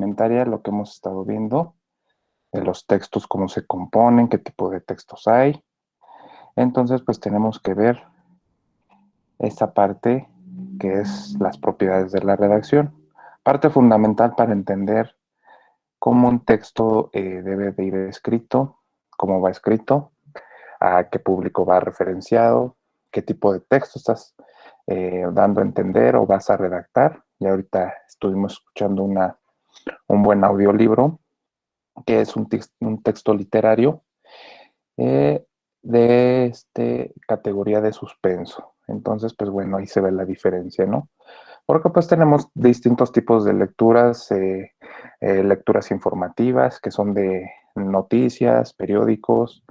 elementaria lo que hemos estado viendo, de los textos, cómo se componen, qué tipo de textos hay. Entonces, pues tenemos que ver esta parte que es las propiedades de la redacción. Parte fundamental para entender cómo un texto debe de ir escrito, cómo va escrito, a qué público va referenciado, qué tipo de texto estás dando a entender o vas a redactar. Y ahorita estuvimos escuchando un buen audiolibro, que es un texto literario eh, de categoría de suspenso. Entonces, pues bueno, ahí se ve la diferencia, ¿no? Porque pues tenemos distintos tipos de lecturas, lecturas informativas, que son de noticias, periódicos,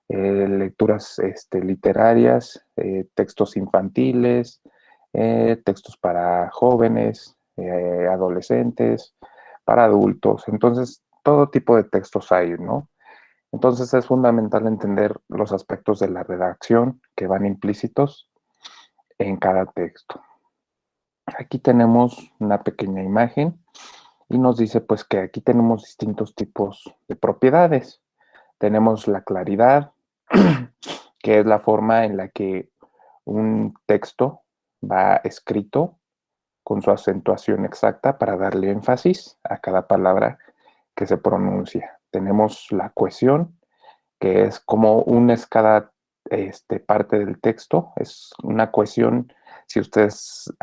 lecturas literarias, textos infantiles, textos para jóvenes, adolescentes, para adultos. Entonces, todo tipo de textos hay, ¿no? Entonces es fundamental entender los aspectos de la redacción que van implícitos en cada texto. Aquí tenemos una pequeña imagen y nos dice pues que aquí tenemos distintos tipos de propiedades. Tenemos la claridad, que es la forma en la que un texto va escrito con su acentuación exacta para darle énfasis a cada palabra que se pronuncia. Tenemos la cohesión, que es como unes cada parte del texto, es una cohesión, si ustedes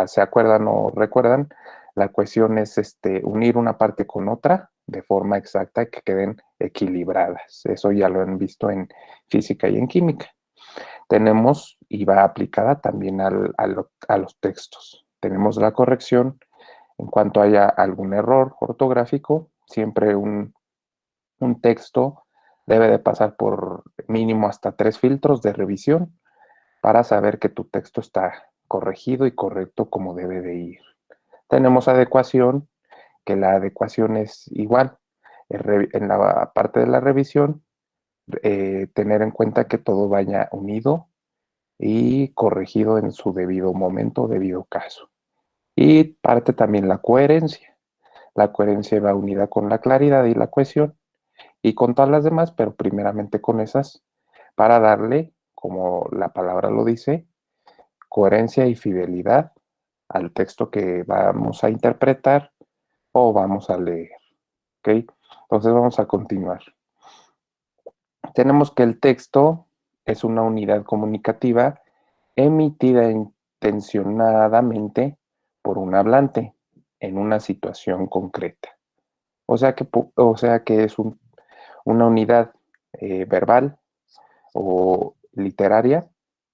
se acuerdan o recuerdan, la cohesión es unir una parte con otra de forma exacta y que queden equilibradas. Eso ya lo han visto en física y en química. Tenemos, y va aplicada también a los textos. Tenemos la corrección en cuanto haya algún error ortográfico, siempre un texto debe de pasar por mínimo hasta 3 filtros de revisión para saber que tu texto está corregido y correcto como debe de ir. Tenemos adecuación, que la adecuación es igual. En la parte de la revisión, tener en cuenta que todo vaya unido y corregido en su debido momento, debido caso. Y parte también la coherencia. La coherencia va unida con la claridad y la cohesión y con todas las demás, pero primeramente con esas, para darle, como la palabra lo dice, coherencia y fidelidad al texto que vamos a interpretar o vamos a leer. ¿Ok? Entonces vamos a continuar. Tenemos que el texto es una unidad comunicativa emitida intencionadamente por un hablante en una situación concreta. O sea que es una unidad verbal o literaria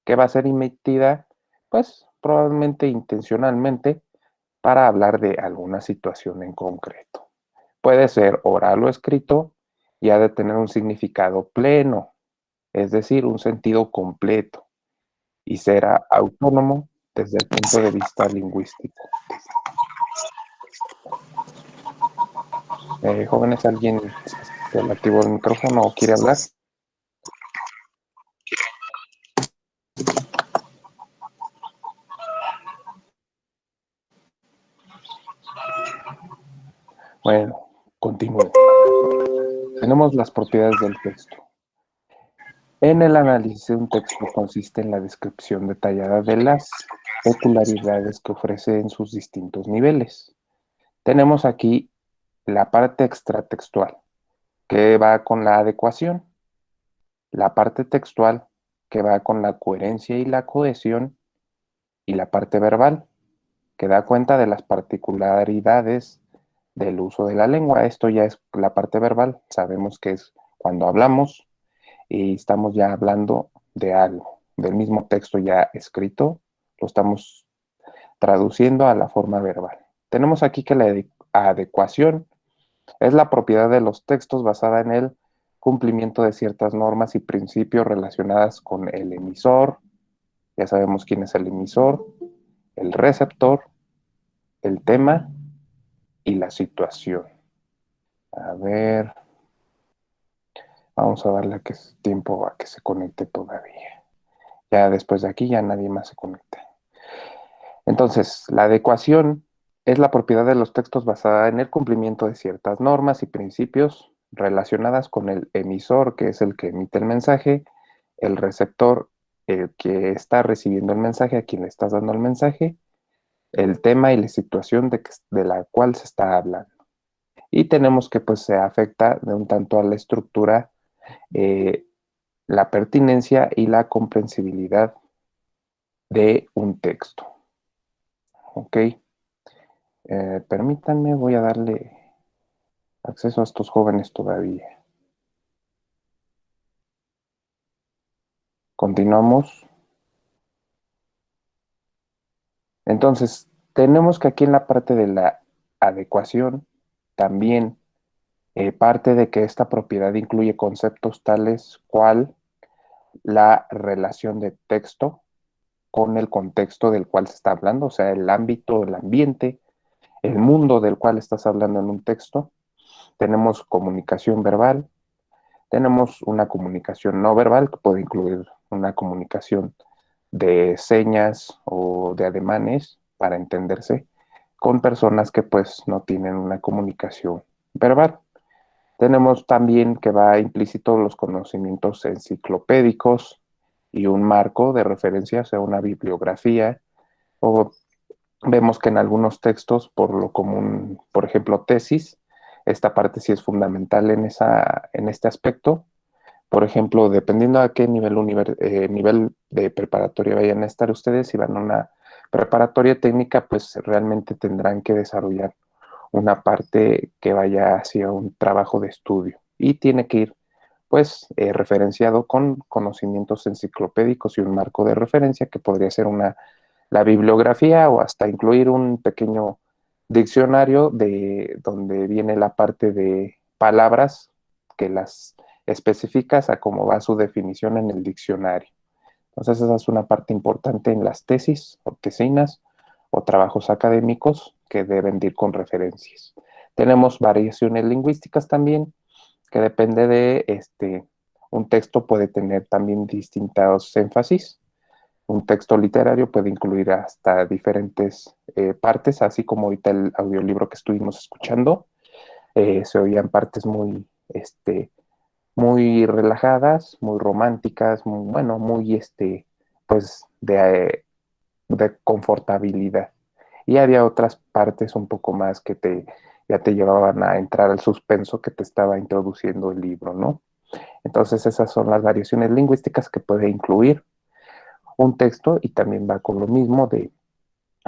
que va a ser emitida, pues probablemente intencionalmente, para hablar de alguna situación en concreto. Puede ser oral o escrito y ha de tener un significado pleno, es decir, un sentido completo, y será autónomo desde el punto de vista lingüístico. Jóvenes, ¿alguien se le activó el micrófono o quiere hablar? Bueno, continúo. Tenemos las propiedades del texto. En el análisis de un texto consiste en la descripción detallada de las peculiaridades que ofrece en sus distintos niveles. Tenemos aquí la parte extratextual, que va con la adecuación, la parte textual, que va con la coherencia y la cohesión, y la parte verbal, que da cuenta de las particularidades del uso de la lengua. Esto ya es la parte verbal, sabemos que es cuando hablamos y estamos ya hablando de algo, del mismo texto ya escrito, lo estamos traduciendo a la forma verbal. Tenemos aquí que la adecuación es la propiedad de los textos basada en el cumplimiento de ciertas normas y principios relacionadas con el emisor, ya sabemos quién es el emisor, el receptor, el tema y la situación. A ver, vamos a darle que tiempo a que se conecte todavía. Ya después de aquí ya nadie más se conecta. Entonces, la adecuación Es la propiedad de los textos basada en el cumplimiento de ciertas normas y principios relacionadas con el emisor, que es el que emite el mensaje, el receptor, el que está recibiendo el mensaje, a quien le estás dando el mensaje, el tema y la situación de la cual se está hablando. Y tenemos que pues se afecta de un tanto a la estructura, eh, la pertinencia y la comprensibilidad de un texto. ¿Ok? Permítanme, voy a darle acceso a estos jóvenes todavía. Continuamos. Entonces, tenemos que aquí en la parte de la adecuación, también parte de que esta propiedad incluye conceptos tales cual la relación de texto con el contexto del cual se está hablando, o sea, el ámbito, el ambiente, el mundo del cual estás hablando en un texto. Tenemos comunicación verbal, tenemos una comunicación no verbal, que puede incluir una comunicación de señas o de ademanes para entenderse con personas que pues no tienen una comunicación verbal. Tenemos también que va implícito los conocimientos enciclopédicos y un marco de referencia, o sea, una bibliografía, o vemos que en algunos textos, por lo común, por ejemplo, tesis, esta parte sí es fundamental en este aspecto. Por ejemplo, dependiendo a qué nivel de preparatoria vayan a estar ustedes, si van a una preparatoria técnica, pues realmente tendrán que desarrollar una parte que vaya hacia un trabajo de estudio y tiene que ir pues referenciado con conocimientos enciclopédicos y un marco de referencia que podría ser la bibliografía o hasta incluir un pequeño diccionario de donde viene la parte de palabras que las especificas a cómo va su definición en el diccionario. Entonces esa es una parte importante en las tesis o tesinas o trabajos académicos que deben ir con referencias. Tenemos variaciones lingüísticas también, que depende de un texto puede tener también distintos énfasis. Un texto literario puede incluir hasta diferentes partes, así como ahorita el audiolibro que estuvimos escuchando, se oían partes muy relajadas, muy románticas, muy, bueno, muy, pues, de confortabilidad. Y había otras partes un poco más que ya te llevaban a entrar al suspenso que te estaba introduciendo el libro, ¿no? Entonces esas son las variaciones lingüísticas que puede incluir un texto y también va con lo mismo de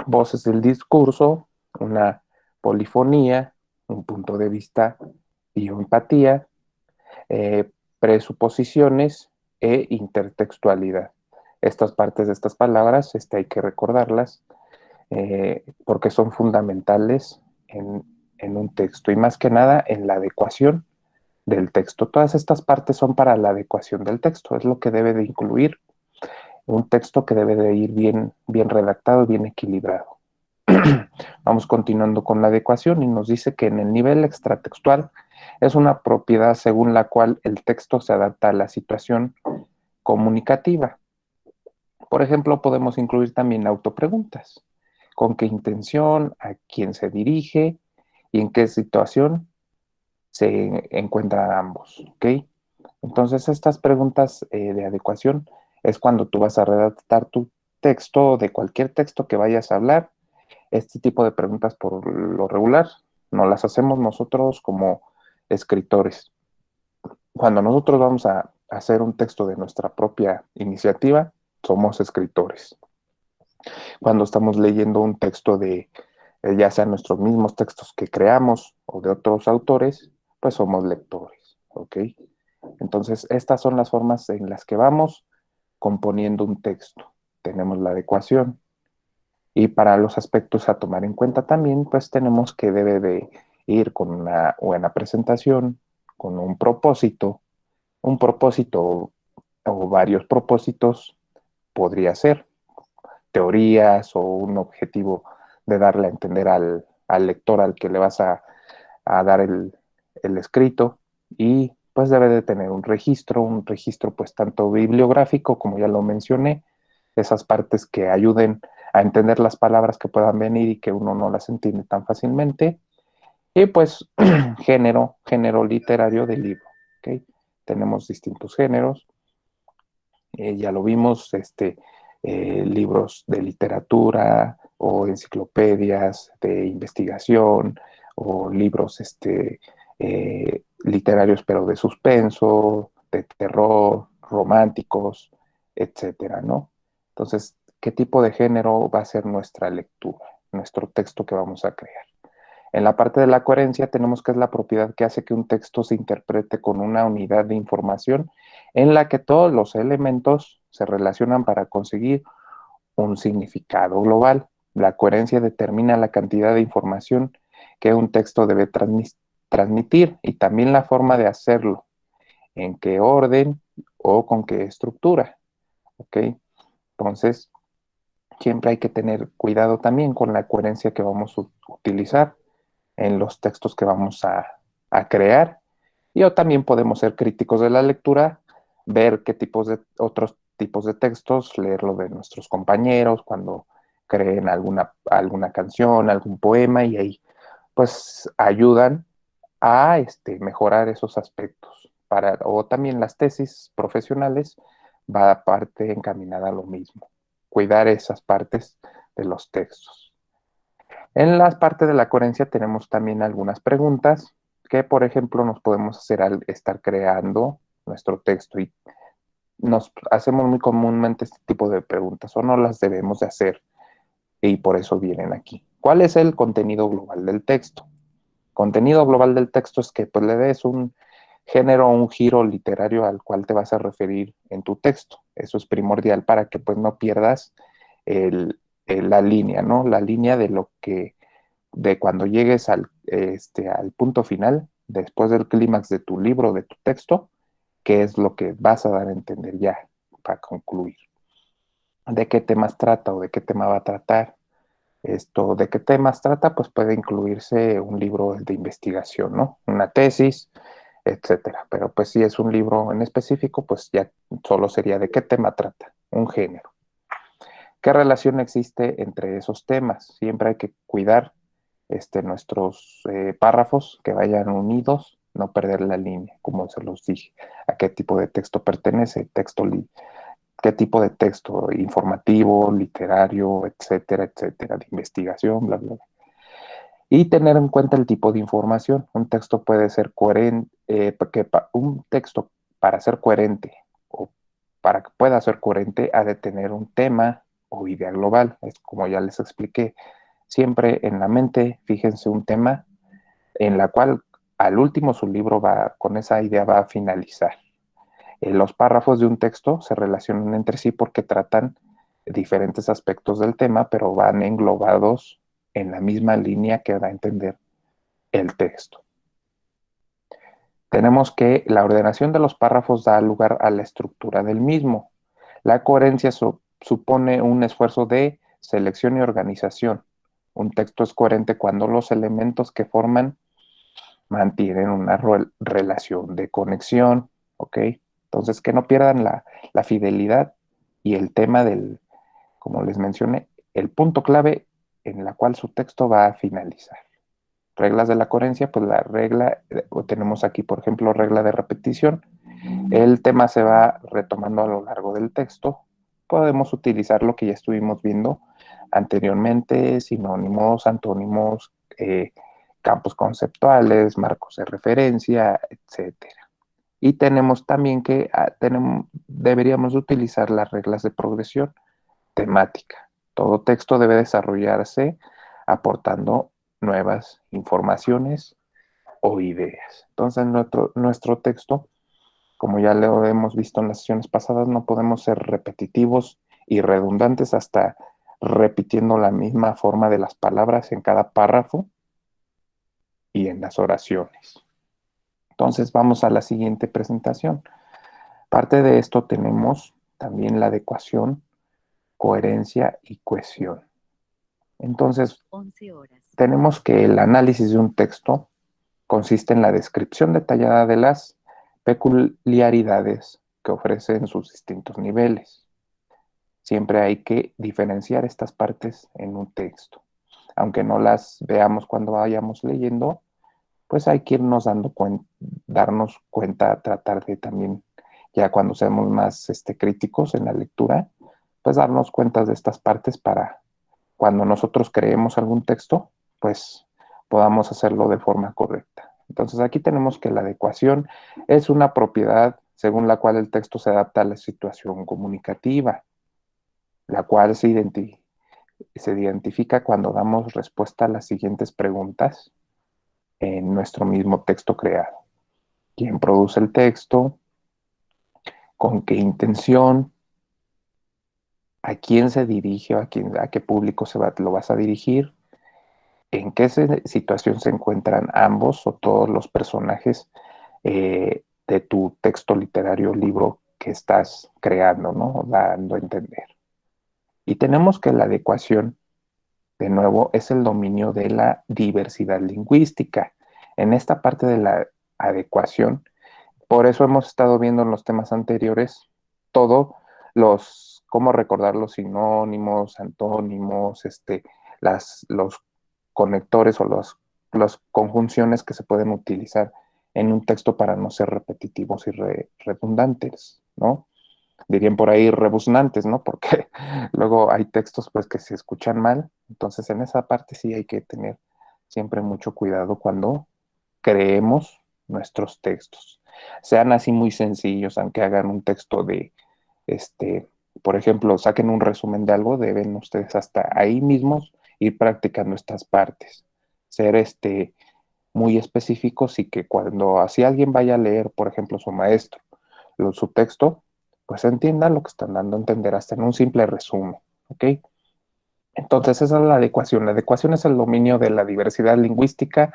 voces del discurso, una polifonía, un punto de vista y empatía, eh, presuposiciones e intertextualidad. Estas partes de estas palabras hay que recordarlas porque son fundamentales en un texto y más que nada en la adecuación del texto. Todas estas partes son para la adecuación del texto, es lo que debe de incluir un texto que debe de ir bien redactado, bien equilibrado. Vamos continuando con la adecuación y nos dice que en el nivel extratextual es una propiedad según la cual el texto se adapta a la situación comunicativa. Por ejemplo, podemos incluir también autopreguntas. ¿Con qué intención? ¿A quién se dirige? ¿Y en qué situación se encuentran ambos? ¿Ok? Entonces, estas preguntas de adecuación es cuando tú vas a redactar tu texto, de cualquier texto que vayas a hablar. Este tipo de preguntas por lo regular no las hacemos nosotros como escritores. Cuando nosotros vamos a hacer un texto de nuestra propia iniciativa, somos escritores. Cuando estamos leyendo un texto ya sean nuestros mismos textos que creamos o de otros autores, pues somos lectores, ¿ok? Entonces, estas son las formas en las que vamos componiendo un texto. Tenemos la adecuación, y para los aspectos a tomar en cuenta también, pues tenemos que debe de ir con una buena presentación, con un propósito o varios propósitos podría ser teorías o un objetivo de darle a entender al lector al que le vas a dar el escrito y pues debe de tener un registro pues tanto bibliográfico como ya lo mencioné, esas partes que ayuden a entender las palabras que puedan venir y que uno no las entiende tan fácilmente. Y pues género literario de libro. ¿Okay? Tenemos distintos géneros. Ya lo vimos, libros de literatura o enciclopedias de investigación o libros literarios pero de suspenso, de terror, románticos, etcétera, ¿no? Entonces, ¿qué tipo de género va a ser nuestra lectura, nuestro texto que vamos a crear? En la parte de la coherencia tenemos que es la propiedad que hace que un texto se interprete con una unidad de información en la que todos los elementos se relacionan para conseguir un significado global. La coherencia determina la cantidad de información que un texto debe transmitir y también la forma de hacerlo, en qué orden o con qué estructura. ¿Ok? Entonces, siempre hay que tener cuidado también con la coherencia que vamos a utilizar en los textos que vamos a crear. Y o también podemos ser críticos de la lectura, ver qué tipos de otros tipos de textos, leerlo de nuestros compañeros cuando creen alguna canción, algún poema, y ahí pues ayudan a mejorar esos aspectos. O también las tesis profesionales va parte encaminada a lo mismo, cuidar esas partes de los textos. En la parte de la coherencia tenemos también algunas preguntas que, por ejemplo, nos podemos hacer al estar creando nuestro texto y nos hacemos muy comúnmente este tipo de preguntas o no las debemos de hacer y por eso vienen aquí. ¿Cuál es el contenido global del texto? Contenido global del texto es que pues, le des un género o un giro literario al cual te vas a referir en tu texto. Eso es primordial para que pues no pierdas la línea, ¿no? La línea de lo que de cuando llegues al punto final, después del clímax de tu libro, de tu texto, qué es lo que vas a dar a entender ya para concluir. ¿De qué temas trata o de qué tema va a tratar? ¿De qué temas trata? Pues puede incluirse un libro de investigación, ¿no? Una tesis, etcétera. Pero pues si es un libro en específico, pues ya solo sería de qué tema trata, un género. ¿Qué relación existe entre esos temas? Siempre hay que cuidar nuestros párrafos que vayan unidos, no perder la línea, como se los dije. ¿A qué tipo de texto pertenece? ¿Qué tipo de texto? Informativo, literario, etcétera, etcétera, de investigación, bla, bla, bla. Y tener en cuenta el tipo de información. Un texto puede ser coherente, un texto para ser coherente o para que pueda ser coherente ha de tener un tema o idea global. Es como ya les expliqué. Siempre en la mente, fíjense un tema en la cual al último su libro va, con esa idea va a finalizar. Los párrafos de un texto se relacionan entre sí porque tratan diferentes aspectos del tema, pero van englobados en la misma línea que da a entender el texto. Tenemos que la ordenación de los párrafos da lugar a la estructura del mismo. La coherencia supone un esfuerzo de selección y organización. Un texto es coherente cuando los elementos que forman mantienen una relación de conexión, ¿ok? Entonces, que no pierdan la fidelidad y el tema como les mencioné, el punto clave en la cual su texto va a finalizar. Reglas de la coherencia, pues la regla, tenemos aquí, por ejemplo, regla de repetición. El tema se va retomando a lo largo del texto. Podemos utilizar lo que ya estuvimos viendo anteriormente, sinónimos, antónimos, campos conceptuales, marcos de referencia, etcétera. Y tenemos también que deberíamos utilizar las reglas de progresión temática. Todo texto debe desarrollarse aportando nuevas informaciones o ideas. Entonces, nuestro texto, como ya lo hemos visto en las sesiones pasadas, no podemos ser repetitivos y redundantes hasta repitiendo la misma forma de las palabras en cada párrafo y en las oraciones. Entonces, vamos a la siguiente presentación. Parte de esto tenemos también la adecuación, coherencia y cohesión. Entonces, tenemos que el análisis de un texto consiste en la descripción detallada de las peculiaridades que ofrecen sus distintos niveles. siempre hay que diferenciar estas partes en un texto. Aunque no las veamos cuando vayamos leyendo, pues hay que irnos darnos cuenta, tratar de también, ya cuando seamos más críticos en la lectura, pues darnos cuenta de estas partes para cuando nosotros creemos algún texto, pues podamos hacerlo de forma correcta. Entonces aquí tenemos que la adecuación es una propiedad según la cual el texto se adapta a la situación comunicativa, la cual se identifica cuando damos respuesta a las siguientes preguntas en nuestro mismo texto creado. ¿Quién produce el texto? ¿Con qué intención? ¿A quién se dirige o a qué público lo vas a dirigir? ¿En qué situación se encuentran ambos o todos los personajes de tu texto literario, libro que estás creando, ¿no? Dando a entender. Y tenemos que la adecuación, de nuevo, es el dominio de la diversidad lingüística. En esta parte de la adecuación, por eso hemos estado viendo en los temas anteriores todo cómo recordar los sinónimos, antónimos, los conectores o las conjunciones que se pueden utilizar en un texto para no ser repetitivos y redundantes, ¿no? Dirían por ahí rebuznantes, ¿no? Porque luego hay textos pues que se escuchan mal, entonces en esa parte sí hay que tener siempre mucho cuidado cuando creemos nuestros textos. Sean así muy sencillos, aunque hagan un texto este, por ejemplo, saquen un resumen de algo, deben ustedes hasta ahí mismos ir practicando estas partes. Ser muy específicos y que cuando así alguien vaya a leer, por ejemplo, su maestro, su texto, pues entiendan lo que están dando a entender hasta en un simple resumen, ¿ok? Entonces esa es la adecuación. La adecuación es el dominio de la diversidad lingüística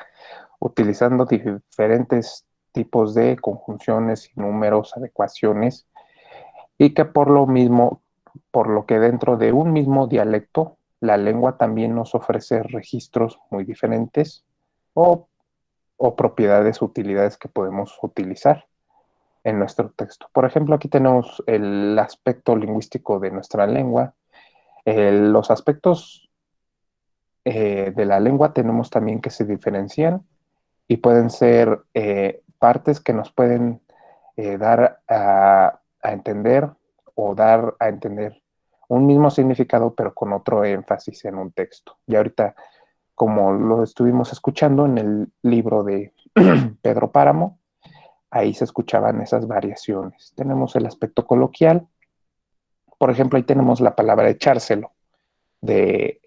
utilizando diferentes tipos de conjunciones y números, adecuaciones, y que por lo mismo, por lo que dentro de un mismo dialecto, la lengua también nos ofrece registros muy diferentes o, o propiedades, utilidades que podemos utilizar en nuestro texto. Por ejemplo, aquí tenemos el aspecto lingüístico de nuestra lengua. Los aspectos de la lengua tenemos también que se diferencian y pueden ser partes que nos pueden dar a entender o dar a entender un mismo significado, pero con otro énfasis en un texto. Y ahorita, como lo estuvimos escuchando en el libro de Pedro Páramo, ahí se escuchaban esas variaciones. Tenemos el aspecto coloquial, por ejemplo, ahí tenemos la palabra echárselo, de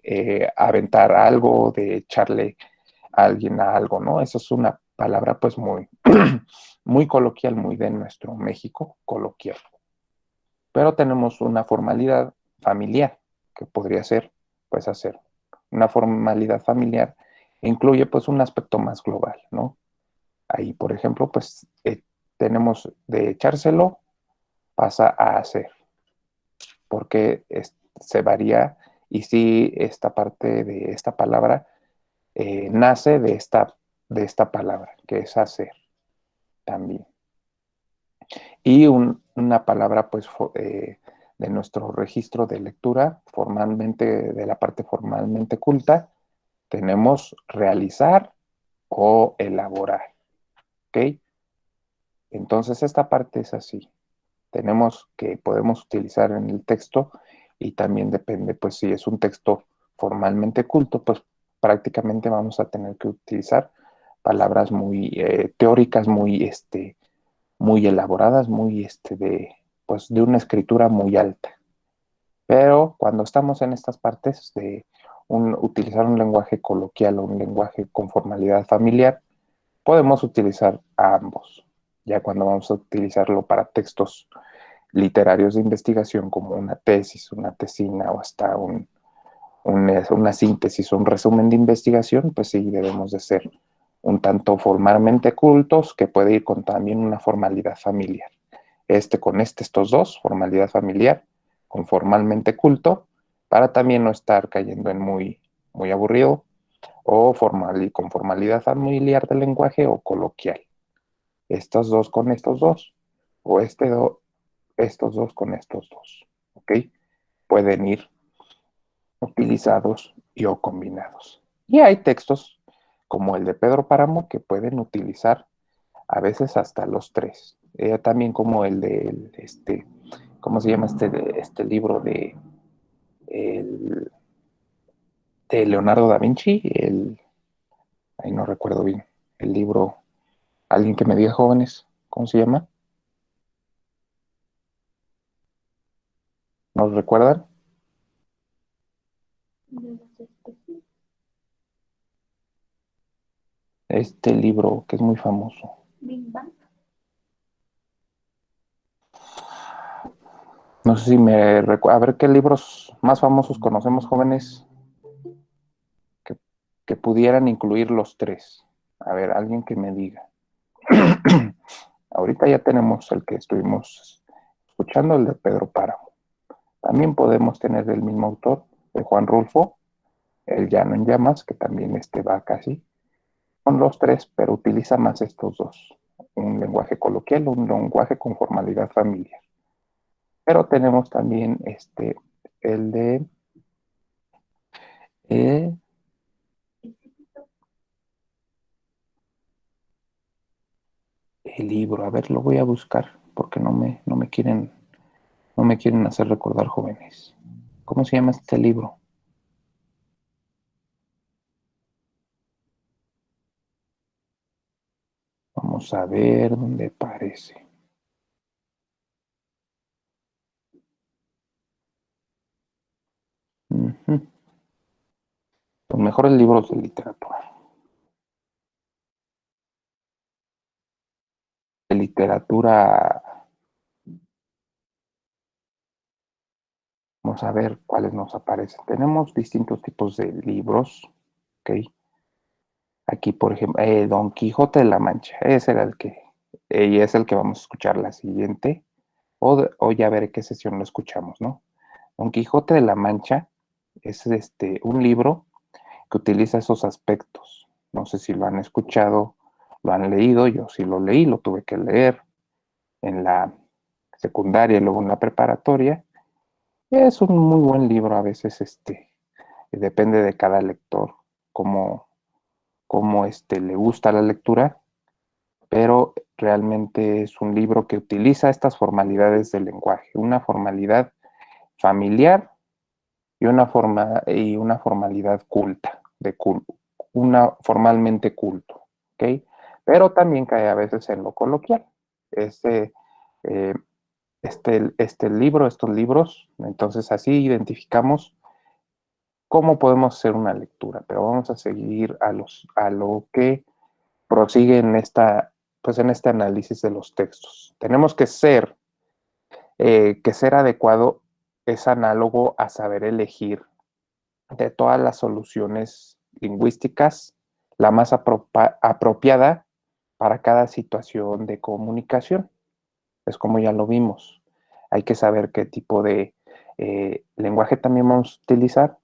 aventar algo, de echarle a alguien a algo, ¿no? Eso es una palabra pues muy, muy coloquial, muy de nuestro México coloquial. Pero tenemos una formalidad familiar, que podría ser, pues hacer una formalidad familiar, incluye pues un aspecto más global, ¿no? Ahí, por ejemplo, pues tenemos de echárselo, pasa a hacer, porque se varía y si esta parte de esta palabra nace de esta palabra, que es hacer también. Y una palabra, pues, de nuestro registro de lectura, formalmente, de la parte formalmente culta, tenemos realizar o elaborar, ¿ok? Entonces, esta parte es así. Tenemos que podemos utilizar en el texto y también depende, pues, si es un texto formalmente culto, pues prácticamente vamos a tener que utilizar palabras muy teóricas, muy elaboradas, pues, de una escritura muy alta. Pero cuando estamos en estas partes de utilizar un lenguaje coloquial o un lenguaje con formalidad familiar, podemos utilizar a ambos. Ya cuando vamos a utilizarlo para textos literarios de investigación como una tesis, una tesina o hasta una síntesis o un resumen de investigación, pues sí debemos de ser un tanto formalmente cultos, que puede ir con también una formalidad familiar. Estos dos, formalidad familiar con formalmente culto, para también no estar cayendo en muy aburrido, o con formalidad familiar del lenguaje o coloquial. Estos dos con estos dos, o estos dos con estos dos, ¿ok? pueden ir utilizados y o combinados. Y hay textos como el de Pedro Páramo que pueden utilizar a veces hasta los tres. También como el de ¿cómo se llama este libro el, de Leonardo da Vinci? Ahí no recuerdo bien, el libro, alguien que me diga jóvenes, ¿cómo se llama? ¿Nos recuerdan? Este libro que es muy famoso. No sé si me recuerda, a ver qué libros más famosos conocemos jóvenes que, que pudieran incluir los tres. A ver, alguien que me diga. Ahorita ya tenemos el que estuvimos escuchando, el de Pedro Páramo. También podemos tener el mismo autor, de Juan Rulfo, El Llano en Llamas, que también va casi. Son los tres, pero utiliza más estos dos. Un lenguaje coloquial, un lenguaje con formalidad familiar. Pero tenemos también el de eh, el libro. A ver, lo voy a buscar porque no me quieren hacer recordar jóvenes. ¿Cómo se llama este libro? Vamos a ver dónde aparece. Ujú. Los mejores libros de literatura. De literatura, vamos a ver cuáles nos aparecen. Tenemos distintos tipos de libros, ¿ok? Aquí, por ejemplo, Don Quijote de la Mancha, ese era y es el que vamos a escuchar la siguiente, o ya veré qué sesión lo escuchamos, ¿no? Don Quijote de la Mancha es un libro que utiliza esos aspectos. No sé si lo han escuchado, lo han leído, yo sí lo leí, lo tuve que leer en la secundaria y luego en la preparatoria. Es un muy buen libro, a veces depende de cada lector, cómo le gusta la lectura, pero realmente es un libro que utiliza estas formalidades del lenguaje, una formalidad familiar y una formalidad culta, una formalmente culto, ¿ok? Pero también cae a veces en lo coloquial. Este, eh, estos libros, entonces así identificamos cómo podemos hacer una lectura, pero vamos a seguir a lo que prosigue pues en este análisis de los textos. Tenemos que ser adecuado es análogo a saber elegir de todas las soluciones lingüísticas la más apropiada para cada situación de comunicación. Es como ya lo vimos. Hay que saber qué tipo de lenguaje también vamos a utilizar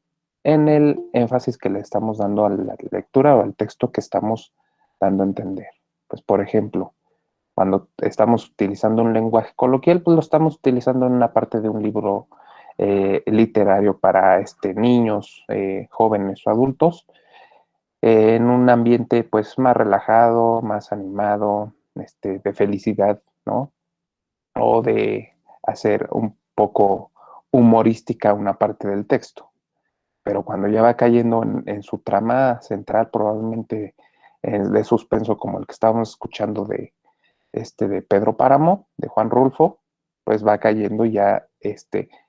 en el énfasis que le estamos dando a la lectura o al texto que estamos dando a entender. Pues, por ejemplo, cuando estamos utilizando un lenguaje coloquial, pues lo estamos utilizando en una parte de un libro literario para niños, jóvenes o adultos, en un ambiente pues más relajado, más animado, de felicidad, ¿no? O de hacer un poco humorística una parte del texto. Pero cuando ya va cayendo en su trama central, probablemente de suspenso como el que estábamos escuchando de Pedro Páramo, de Juan Rulfo, pues va cayendo ya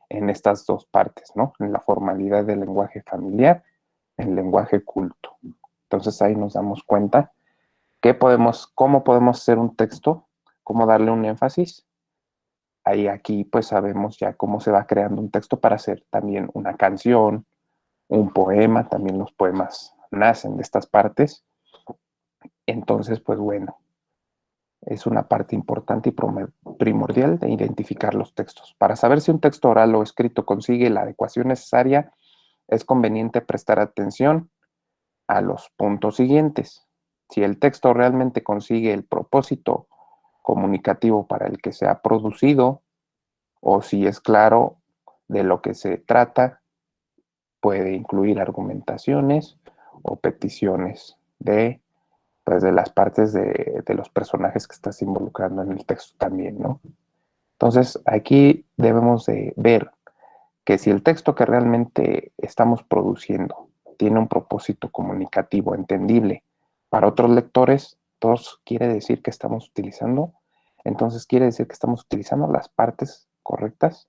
en estas dos partes, ¿no? En la formalidad del lenguaje familiar, en el lenguaje culto. Entonces ahí nos damos cuenta cómo podemos hacer un texto, cómo darle un énfasis. Ahí aquí pues sabemos ya cómo se va creando un texto para hacer también una canción, un poema, también los poemas nacen de estas partes. Entonces, pues bueno, es una parte importante y primordial de identificar los textos. Para saber si un texto oral o escrito consigue la adecuación necesaria, es conveniente prestar atención a los puntos siguientes. Si el texto realmente consigue el propósito comunicativo para el que se ha producido, o si es claro, de lo que se trata puede incluir argumentaciones o peticiones pues, de las partes de los personajes que estás involucrando en el texto también, ¿no? Entonces, aquí debemos de ver que si el texto que realmente estamos produciendo tiene un propósito comunicativo entendible para otros lectores, entonces quiere decir que estamos utilizando, las partes correctas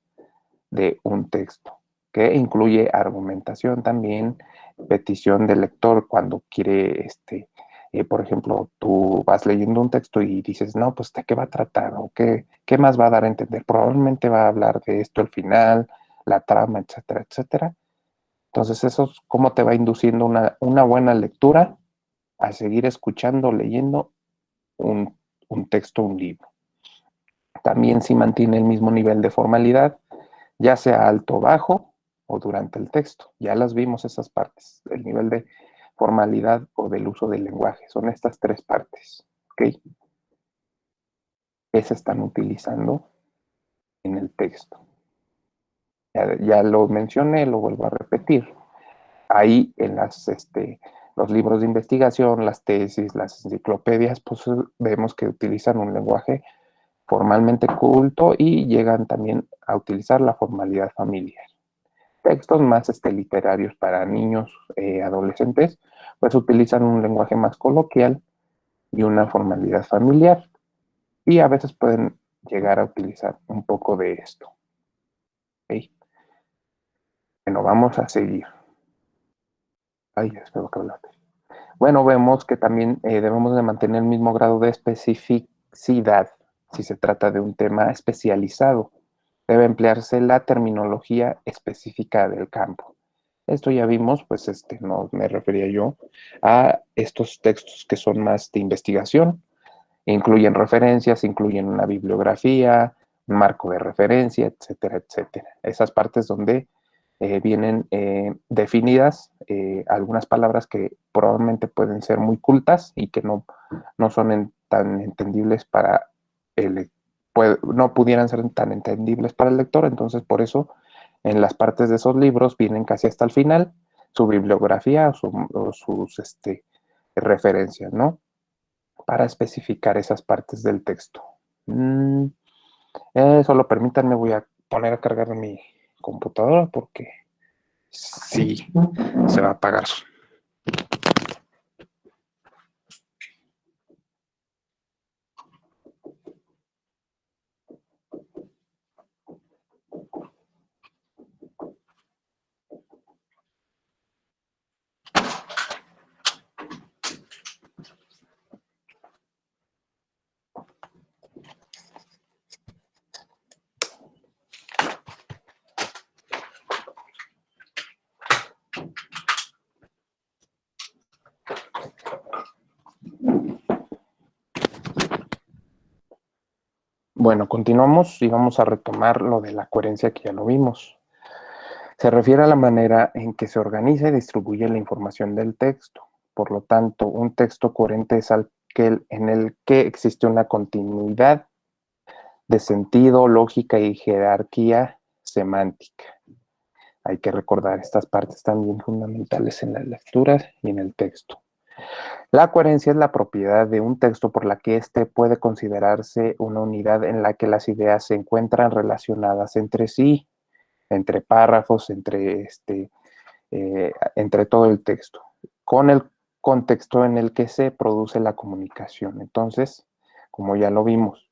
de un texto, que incluye argumentación también, petición del lector cuando quiere, por ejemplo, tú vas leyendo un texto y dices, no, pues de qué va a tratar o qué más va a dar a entender. Probablemente va a hablar de esto al final, la trama, etcétera, etcétera. Entonces eso es cómo te va induciendo una buena lectura a seguir escuchando, leyendo un texto, un libro. También si mantiene el mismo nivel de formalidad, ya sea alto o bajo o durante el texto. Ya las vimos esas partes, el nivel de formalidad o del uso del lenguaje. Son estas tres partes, ¿ok? Que se están utilizando en el texto. Ya lo mencioné, lo vuelvo a repetir. Ahí en los libros de investigación, las tesis, las enciclopedias, pues vemos que utilizan un lenguaje formalmente culto y llegan también a utilizar la formalidad familiar. Textos más literarios para niños, adolescentes, pues utilizan un lenguaje más coloquial y una formalidad familiar. Y a veces pueden llegar a utilizar un poco de esto. ¿Okay? Bueno, vamos a seguir. Ay, espero que hablaste. Bueno, vemos que también debemos de mantener el mismo grado de especificidad si se trata de un tema especializado. Debe emplearse la terminología específica del campo. Esto ya vimos, pues no me refería yo a estos textos que son más de investigación, incluyen referencias, incluyen una bibliografía, un marco de referencia, etcétera, etcétera. Esas partes donde vienen definidas algunas palabras que probablemente pueden ser muy cultas y que no son tan entendibles para el no pudieran ser tan entendibles para el lector, entonces por eso en las partes de esos libros vienen casi hasta el final su bibliografía o sus referencias, ¿no? Para especificar esas partes del texto. Solo permítanme, voy a poner a cargar mi computadora porque sí, se va a apagar. Bueno, continuamos y vamos a retomar lo de la coherencia que ya lo vimos. Se refiere a la manera en que se organiza y distribuye la información del texto. Por lo tanto, un texto coherente es aquel en el que existe una continuidad de sentido, lógica y jerarquía semántica. Hay que recordar estas partes también fundamentales en las lecturas y en el texto. La coherencia es la propiedad de un texto por la que éste puede considerarse una unidad en la que las ideas se encuentran relacionadas entre sí, entre párrafos, entre todo el texto, con el contexto en el que se produce la comunicación. Entonces, como ya lo vimos,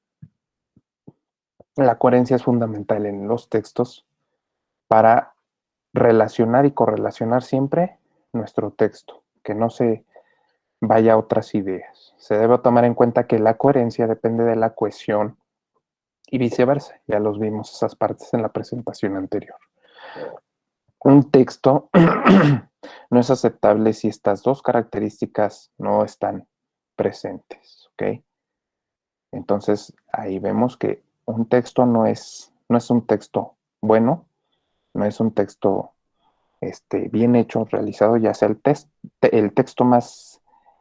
la coherencia es fundamental en los textos para relacionar y correlacionar siempre nuestro texto, que no se vaya a otras ideas. Se debe tomar en cuenta que la coherencia depende de la cohesión y viceversa. Ya los vimos esas partes en la presentación anterior. Un texto no es aceptable si estas dos características no están presentes, ¿ok? Entonces, ahí vemos que un texto no es un texto bueno, no es un texto bien hecho, realizado, ya sea el texto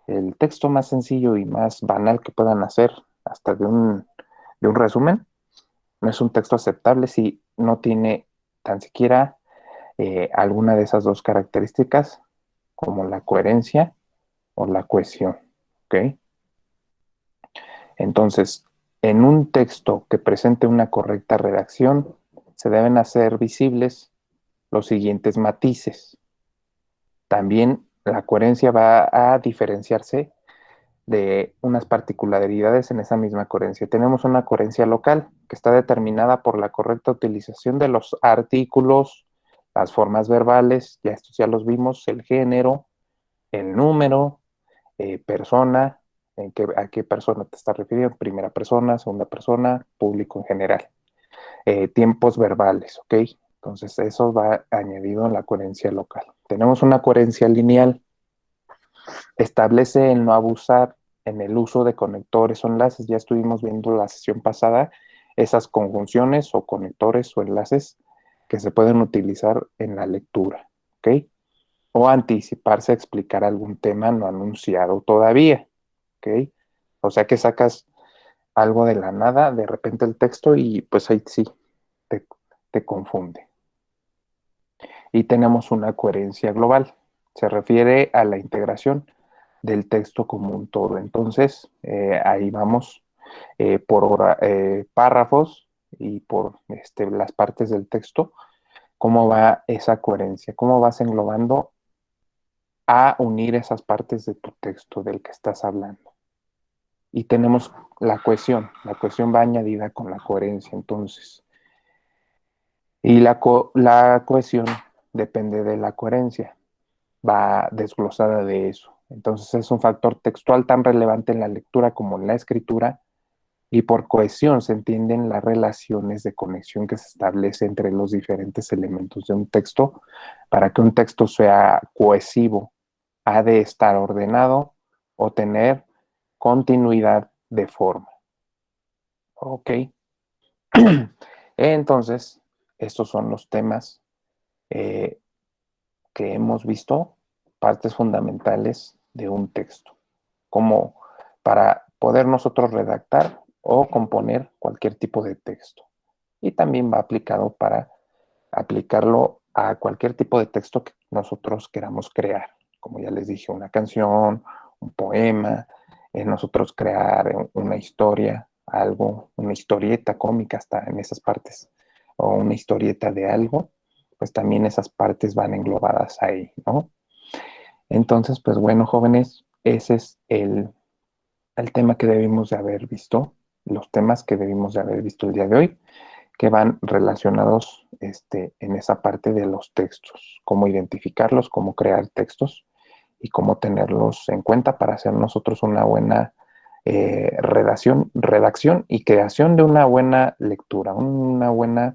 el texto más sencillo y más banal que puedan hacer, hasta de un resumen, no es un texto aceptable si no tiene tan siquiera alguna de esas dos características, como la coherencia o la cohesión, ¿ok? Entonces, en un texto que presente una correcta redacción, se deben hacer visibles los siguientes matices. También la coherencia va a diferenciarse de unas particularidades en esa misma coherencia. Tenemos una coherencia local que está determinada por la correcta utilización de los artículos, las formas verbales, ya estos ya los vimos, el género, el número, persona, a qué persona te estás refiriendo, primera persona, segunda persona, público en general. Tiempos verbales, ¿ok? Entonces eso va añadido en la coherencia local. Tenemos una coherencia lineal. Establece el no abusar en el uso de conectores o enlaces. Ya estuvimos viendo la sesión pasada esas conjunciones o conectores o enlaces que se pueden utilizar en la lectura, ¿ok? O anticiparse a explicar algún tema no anunciado todavía, ¿ok? O sea que sacas algo de la nada, de repente el texto y pues ahí sí, te, te confunde. Y tenemos una coherencia global. Se refiere a la integración del texto como un todo. Entonces, ahí vamos por párrafos y por las partes del texto, cómo va esa coherencia, cómo vas englobando a unir esas partes de tu texto del que estás hablando. Y tenemos la cohesión va añadida con la coherencia, entonces. Y la cohesión depende de la coherencia, va desglosada de eso. Entonces es un factor textual tan relevante en la lectura como en la escritura, y por cohesión se entienden las relaciones de conexión que se establece entre los diferentes elementos de un texto. Para que un texto sea cohesivo, ha de estar ordenado o tener continuidad de forma. Ok. Entonces, estos son los temas eh, que hemos visto, partes fundamentales de un texto, como para poder nosotros redactar o componer cualquier tipo de texto. Y también va aplicado para aplicarlo a cualquier tipo de texto que nosotros queramos crear. Como ya les dije, una canción, un poema, nosotros crear una historia, algo, una historieta cómica hasta en esas partes, o una historieta de algo, pues también esas partes van englobadas ahí, ¿no? Entonces, pues bueno, jóvenes, ese es el tema que debimos de haber visto, los temas que debimos de haber visto el día de hoy, que van relacionados en esa parte de los textos, cómo identificarlos, cómo crear textos y cómo tenerlos en cuenta para hacer nosotros una buena redacción y creación de una buena lectura, una buena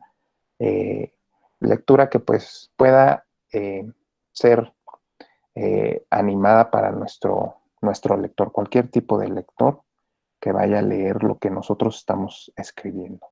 eh, lectura que pues pueda ser animada para nuestro lector, cualquier tipo de lector que vaya a leer lo que nosotros estamos escribiendo.